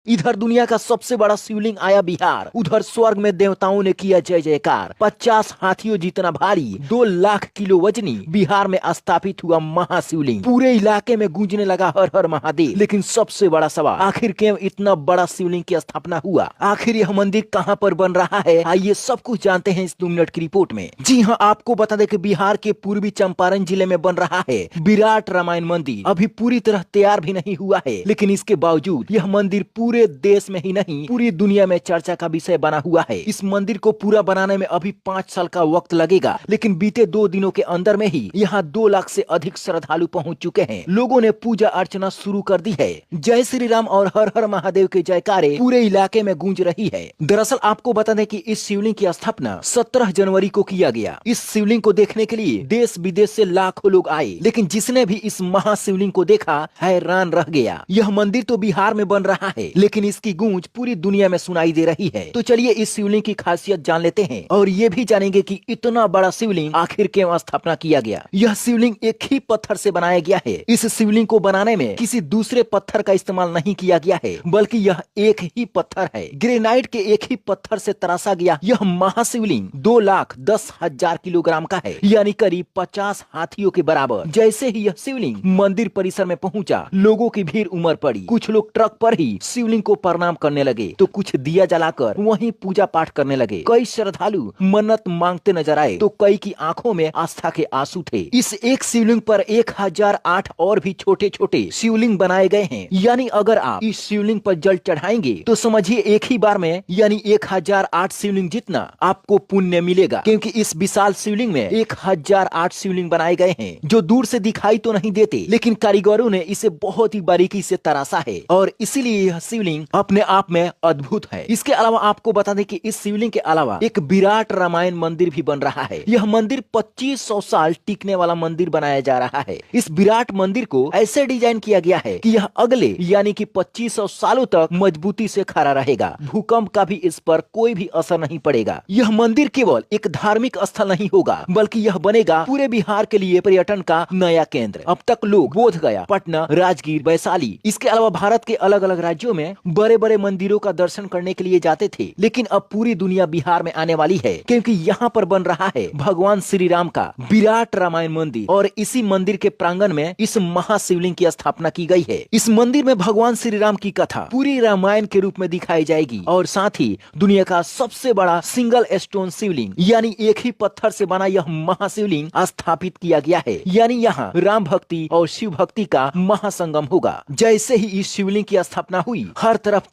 इधर दुनिया का सबसे बड़ा शिवलिंग आया बिहार, उधर स्वर्ग में देवताओं ने किया जय जयकार। 50 हाथियों जितना भारी, 2 लाख किलो वजनी बिहार में स्थापित हुआ महाशिवलिंग पूरे इलाके में गूंजने लगा हर हर महादेव। लेकिन सबसे बड़ा सवाल, आखिर क्यों इतना बड़ा शिवलिंग की स्थापना हुआ? आखिर यह मंदिर कहां पर बन रहा है? आइए सब कुछ जानते हैं इस 2 मिनट की रिपोर्ट में। जी हां, आपको बता दें कि बिहार के पूर्वी चंपारण जिले में बन रहा है विराट रामायण मंदिर। अभी पूरी तरह तैयार भी नहीं हुआ है, लेकिन इसके बावजूद यह मंदिर पूरे देश में ही नहीं पूरी दुनिया में चर्चा का विषय बना हुआ है। इस मंदिर को पूरा बनाने में अभी 5 साल का वक्त लगेगा, लेकिन बीते 2 दिनों के अंदर में ही यहाँ 2 लाख से अधिक श्रद्धालु पहुँच चुके हैं। लोगों ने पूजा अर्चना शुरू कर दी है। जय श्री राम और हर हर महादेव के जयकारे पूरे इलाके में गूंज रही है। दरअसल आपको बता दें कि इस शिवलिंग की स्थापना 17 जनवरी को किया गया। इस शिवलिंग को देखने के लिए देश विदेश से लाखों लोग आए, लेकिन जिसने भी इस महाशिवलिंग को देखा हैरान रह गया। यह मंदिर तो बिहार में बन रहा है, लेकिन इसकी गूंज पूरी दुनिया में सुनाई दे रही है। तो चलिए इस शिवलिंग की खासियत जान लेते हैं और ये भी जानेंगे कि इतना बड़ा शिवलिंग आखिर क्यों स्थापना किया गया। यह शिवलिंग एक ही पत्थर से बनाया गया है। इस शिवलिंग को बनाने में किसी दूसरे पत्थर का इस्तेमाल नहीं किया गया है, बल्कि यह एक ही पत्थर है। ग्रेनाइट के एक ही पत्थर से तराशा गया यह महाशिवलिंग 2,10,000 किलोग्राम का है, यानी करीब 50 हाथियों के बराबर। जैसे ही यह शिवलिंग मंदिर परिसर में पहुंचा, लोगों की भीड़ उमड़ पड़ी। कुछ लोग ट्रक पर ही शिवलिंग को प्रणाम करने लगे, तो कुछ दिया जलाकर वहीं पूजा पाठ करने लगे। कई श्रद्धालु मन्नत मांगते नजर आए, तो कई की आंखों में आस्था के आंसू थे। इस एक शिवलिंग पर 1008 और भी छोटे छोटे शिवलिंग बनाए गए हैं। यानी अगर आप इस शिवलिंग पर जल चढ़ाएंगे तो समझिए एक ही बार में यानी 1008 शिवलिंग जितना आपको पुण्य मिलेगा, क्योंकि इस विशाल शिवलिंग में 1008 शिवलिंग बनाए गए हैं, जो दूर से दिखाई तो नहीं देते, लेकिन कारीगरों ने इसे बहुत ही बारीकी से तराशा है और इसीलिए यह शिवलिंग अपने आप में अद्भुत है। इसके अलावा आपको बता दें कि इस शिवलिंग के अलावा एक विराट रामायण मंदिर भी बन रहा है। यह मंदिर 2500 साल टिकने वाला मंदिर बनाया जा रहा है। इस विराट मंदिर को ऐसे डिजाइन किया गया है कि यह अगले यानी कि 2500 सालों तक मजबूती से खड़ा रहेगा। भूकंप का भी इस पर कोई भी असर नहीं पड़ेगा। यह मंदिर केवल एक धार्मिक स्थल नहीं होगा, बल्कि यह बनेगा पूरे बिहार के लिए पर्यटन का नया केंद्र। अब तक लोग बोधगया, पटना, राजगीर, वैशाली, इसके अलावा भारत के अलग अलग राज्यों में बड़े बड़े मंदिरों का दर्शन करने के लिए जाते थे, लेकिन अब पूरी दुनिया बिहार में आने वाली है, क्योंकि यहाँ पर बन रहा है भगवान श्री राम का विराट रामायण मंदिर और इसी मंदिर के प्रांगण में इस महाशिवलिंग की स्थापना की गई है। इस मंदिर में भगवान श्री राम की कथा पूरी रामायण के रूप में दिखाई जाएगी और साथ ही दुनिया का सबसे बड़ा सिंगल स्टोन शिवलिंग यानी एक ही पत्थर से बना यह महाशिवलिंग स्थापित किया गया है। यानी यहाँ राम भक्ति और शिव भक्ति का महासंगम होगा। जैसे ही इस शिवलिंग की स्थापना हुई, हर तरफ